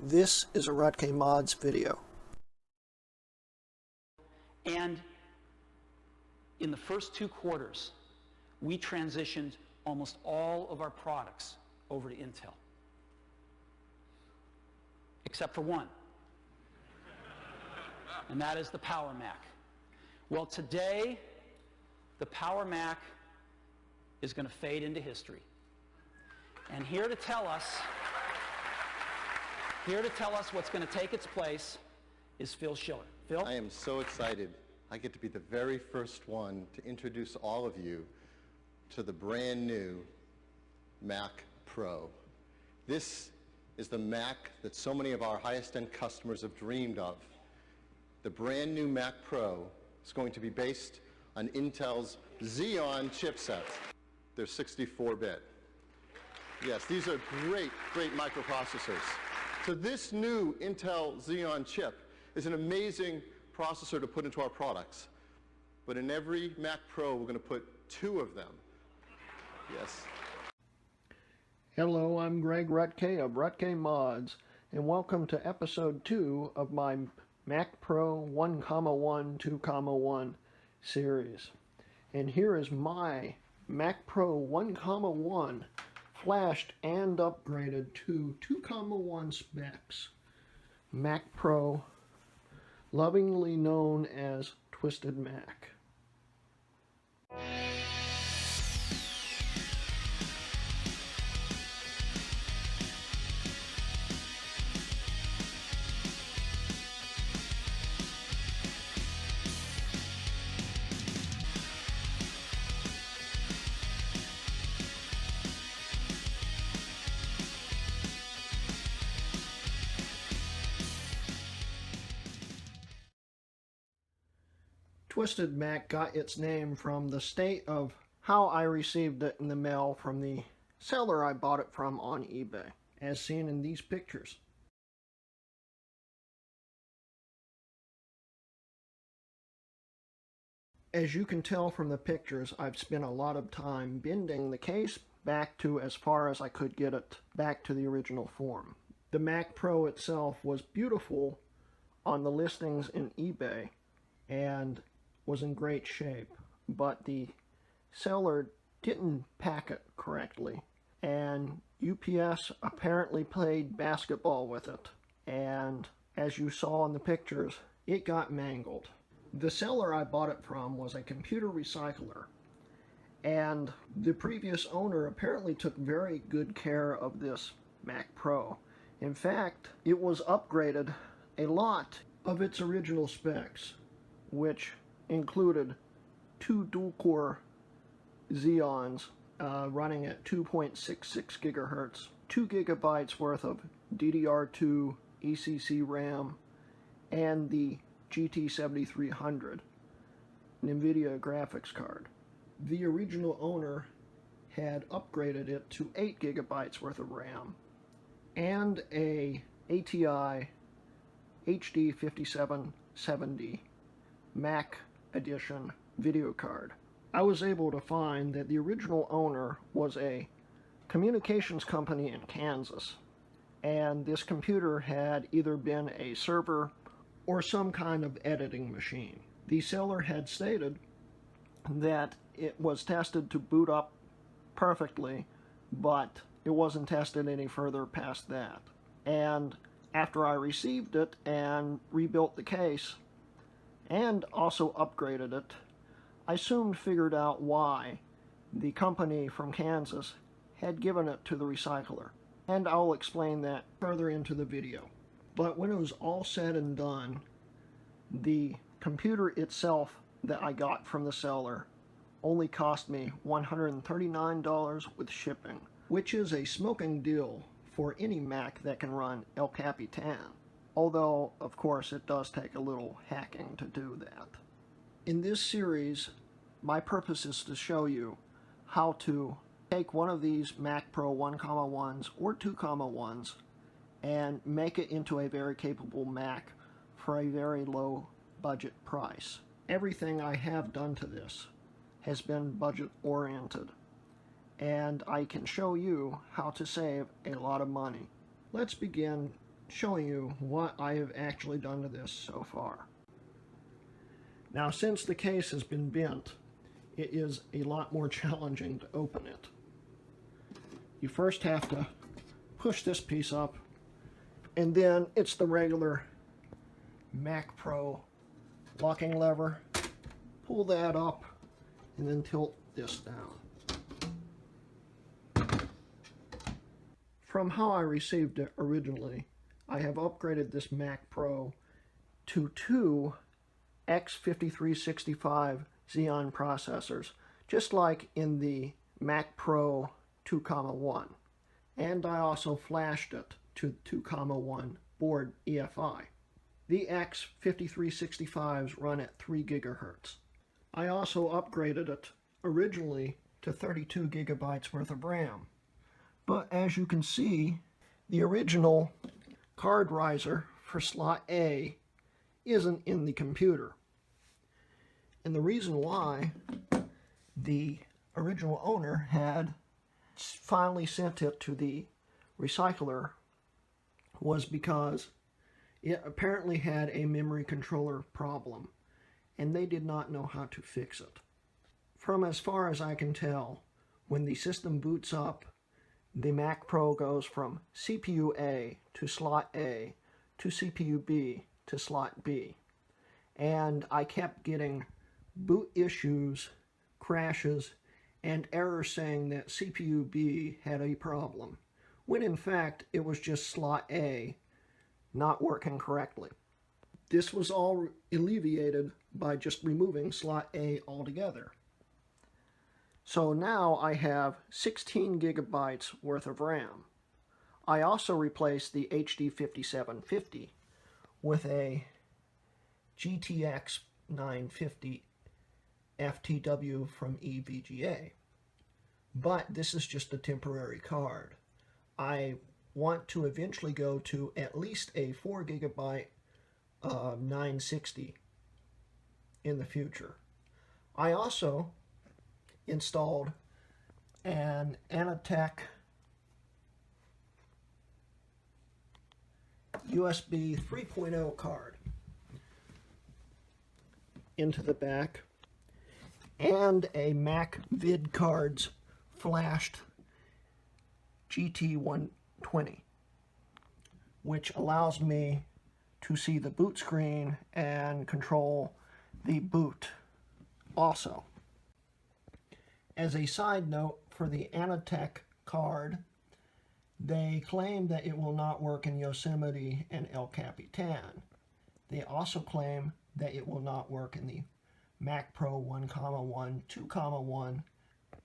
This is a Rutke Mods video. And in the first 2 quarters, we transitioned almost all of our products over to Intel. Except for one. And that is the Power Mac. Well, today, the Power Mac is going to fade into history. And here to tell us what's going to take its place is Phil Schiller. Phil? I am so excited. I get to be the very first one to introduce all of you to the brand new Mac Pro. This is the Mac that so many of our highest end customers have dreamed of. The brand new Mac Pro is going to be based on Intel's Xeon chipsets. They're 64-bit. Yes, these are great microprocessors. So this new Intel Xeon chip is an amazing processor to put into our products. But in every Mac Pro, we're going to put 2 of them. Yes. Hello, I'm Greg Rutke of Rutke Mods, and welcome to episode 2 of my Mac Pro 1,1, 2,1 series. And here is my Mac Pro 1,1 flashed and upgraded to 2,1 specs. Mac Pro, lovingly known as TwistedMac. TwistedMac got its name from the state of how I received it in the mail from the seller I bought it from on eBay, as seen in these pictures. As you can tell from the pictures, I've spent a lot of time bending the case back to as far as I could get it back to the original form. The Mac Pro itself was beautiful on the listings in eBay and was in great shape, but the seller didn't pack it correctly, and UPS apparently played basketball with it, and as you saw in the pictures, it got mangled. The seller I bought it from was a computer recycler, and the previous owner apparently took very good care of this Mac Pro. In fact, it was upgraded a lot of its original specs, which included 2 dual-core Xeons running at 2.66 gigahertz, 2 gigabytes worth of DDR2 ECC RAM, and the GT7300 NVIDIA graphics card. The original owner had upgraded it to 8 gigabytes worth of RAM and a ATI HD 5770 Mac Edition video card. I was able to find that the original owner was a communications company in Kansas, and this computer had either been a server or some kind of editing machine. The seller had stated that it was tested to boot up perfectly, but it wasn't tested any further past that. And after I received it and rebuilt the case, and also upgraded it, I soon figured out why the company from Kansas had given it to the recycler, and I'll explain that further into the video. But when it was all said and done, the computer itself that I got from the seller only cost me $139 with shipping, which is a smoking deal for any Mac that can run El Capitan. Although, of course, it does take a little hacking to do that. In this series, my purpose is to show you how to take one of these Mac Pro 1,1s or 2,1s and make it into a very capable Mac for a very low budget price. Everything I have done to this has been budget oriented, and I can show you how to save a lot of money. Let's begin show you what I have actually done to this so far. Now, since the case has been bent, it is a lot more challenging to open it. You first have to push this piece up, and then it's the regular Mac Pro locking lever. Pull that up, and then tilt this down. From how I received it originally, I have upgraded this Mac Pro to two X5365 Xeon processors, just like in the Mac Pro 2,1. And I also flashed it to 2,1 board EFI. The X5365s run at 3 gigahertz. I also upgraded it originally to 32 gigabytes worth of RAM. But as you can see, the original card riser for slot A isn't in the computer. And the reason why the original owner had finally sent it to the recycler was because it apparently had a memory controller problem, and they did not know how to fix it. From as far as I can tell, when the system boots up, the Mac Pro goes from CPU A to slot A to CPU B to slot B. And I kept getting boot issues, crashes, and errors saying that CPU B had a problem, when in fact it was just slot A not working correctly. This was all alleviated by just removing slot A altogether. So now I have 16 gigabytes worth of RAM. I also replaced the HD 5750 with a GTX 950 FTW from EVGA. But this is just a temporary card. I want to eventually go to at least a 4 gigabyte 960 in the future. I also installed an Anatech USB 3.0 card into the back, and a Mac Vid Cards flashed GT120, which allows me to see the boot screen and control the boot also. As a side note, for the Anatech card, they claim that it will not work in Yosemite and El Capitan. They also claim that it will not work in the Mac Pro 1,1, 2,1,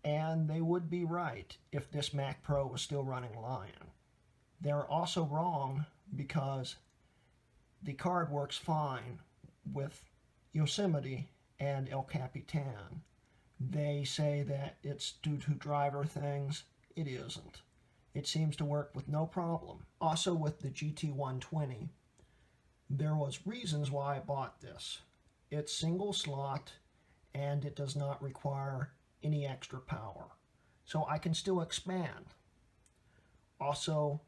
and they would be right if this Mac Pro was still running Lion. They're also wrong because the card works fine with Yosemite and El Capitan. They say that it's due to driver things. It isn't. It seems to work with no problem. Also with the GT120, there was reasons why I bought this. It's single slot and it does not require any extra power. So I can still expand. Also,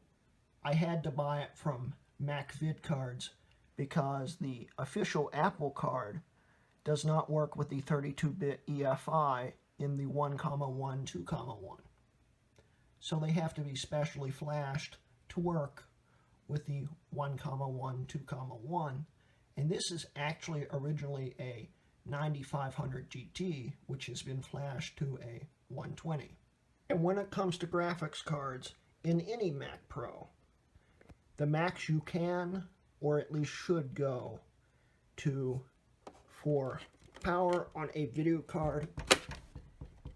I had to buy it from Mac Vid Cards because the official Apple card does not work with the 32-bit EFI in the 1,1, 2,1. So they have to be specially flashed to work with the 1,1, 2,1. And this is actually originally a 9500 GT, which has been flashed to a 120. And when it comes to graphics cards in any Mac Pro, the max you can, or at least should go to for power on a video card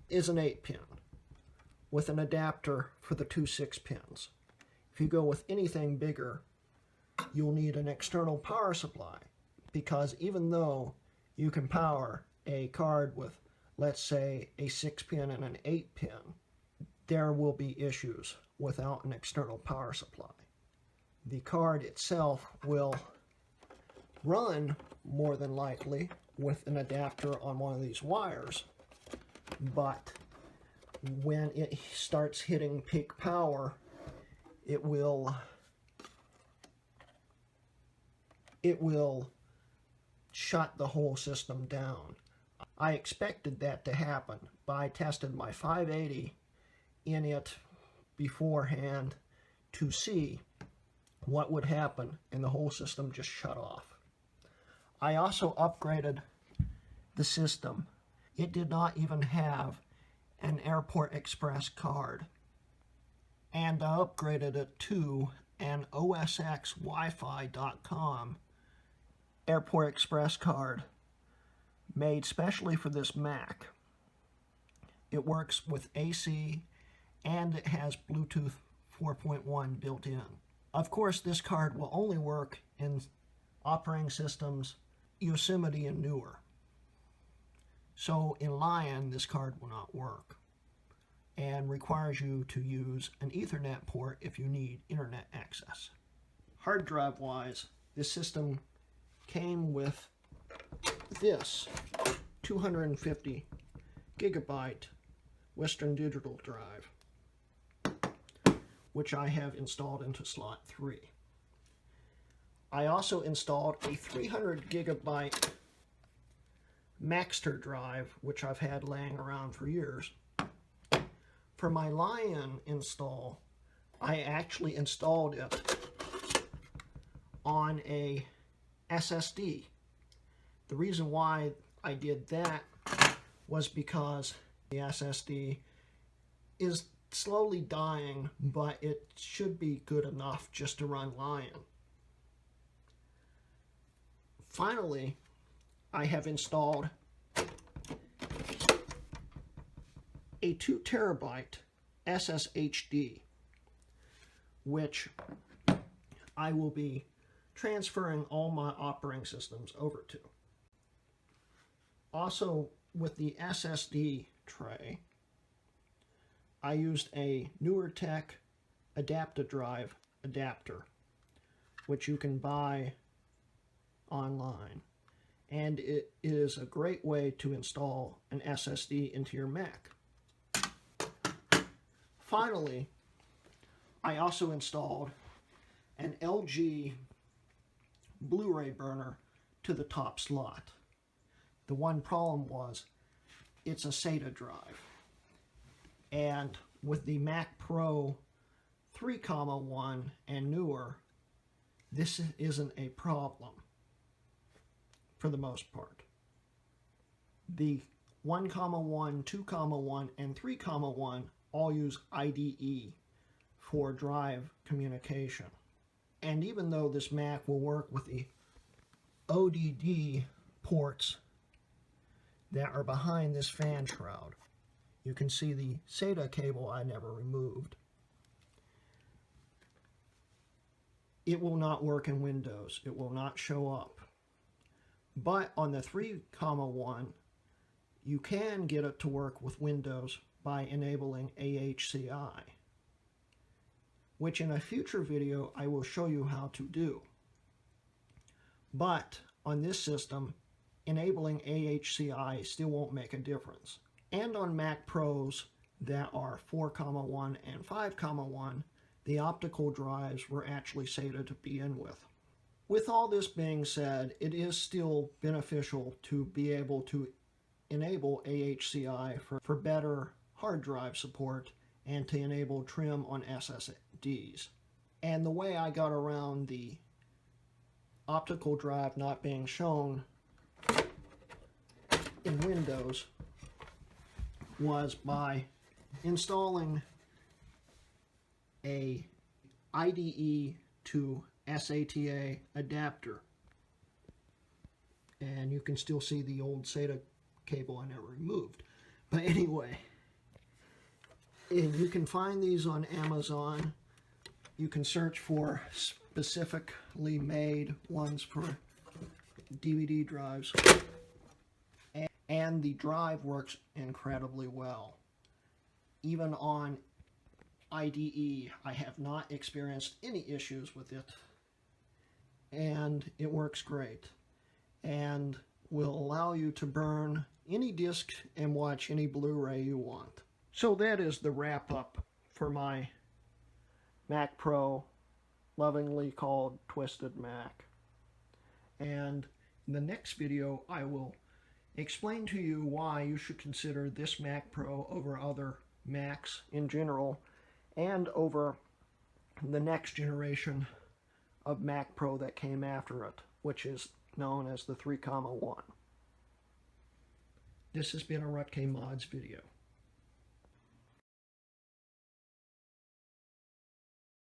is an 8-pin with an adapter for the two 6-pins. If you go with anything bigger, you'll need an external power supply, because even though you can power a card with, let's say, a 6-pin and an 8-pin, there will be issues without an external power supply. The card itself will run more than likely with an adapter on one of these wires, but when it starts hitting peak power, it will it will shut the whole system down. I expected that to happen, but I tested my 580 in it beforehand to see what would happen, and the whole system just shut off. I also upgraded the system. It did not even have an Airport Express card, and I upgraded it to an OSXWiFi.com Airport Express card made specially for this Mac. It works with AC and it has Bluetooth 4.1 built in. Of course, this card will only work in operating systems Yosemite and newer. So in Lion, this card will not work and requires you to use an Ethernet port if you need internet access. Hard drive wise, this system came with this 250 gigabyte Western Digital drive, which I have installed into slot 3. I also installed a 300 gigabyte Maxter drive, which I've had laying around for years. For my Lion install, I actually installed it on a SSD. The reason why I did that was because the SSD is slowly dying, but it should be good enough just to run Lion. Finally, I have installed a 2 terabyte SSHD, which I will be transferring all my operating systems over to. Also, with the SSD tray, I used a NewerTech Adaptadrive adapter, which you can buy online, and it is a great way to install an SSD into your Mac. Finally, I also installed an LG Blu-ray burner to the top slot. The one problem was it's a SATA drive, and with the Mac Pro 3,1 and newer, this isn't a problem for the most part. The 1,1, 2,1, and 3,1 all use IDE for drive communication. And even though this Mac will work with the ODD ports that are behind this fan shroud, you can see the SATA cable I never removed. It will not work in Windows. It will not show up. But on the 3,1, you can get it to work with Windows by enabling AHCI, which in a future video I will show you how to do. But on this system, enabling AHCI still won't make a difference. And on Mac Pros that are 4,1 and 5,1, the optical drives were actually SATA to begin with. With all this being said, it is still beneficial to be able to enable AHCI for better hard drive support and to enable trim on SSDs. And the way I got around the optical drive not being shown in Windows was by installing a IDE to SATA adapter. And you can still see the old SATA cable I never removed. But anyway, you can find these on Amazon. You can search for specifically made ones for DVD drives. And the drive works incredibly well. Even on IDE, I have not experienced any issues with it. And it works great. And will allow you to burn any disc and watch any Blu-ray you want. So that is the wrap-up for my Mac Pro, lovingly called TwistedMac. And in the next video, I will explain to you why you should consider this Mac Pro over other Macs in general, and over the next generation of Mac Pro that came after it, which is known as the 3,1. This has been a Rutke Mods video.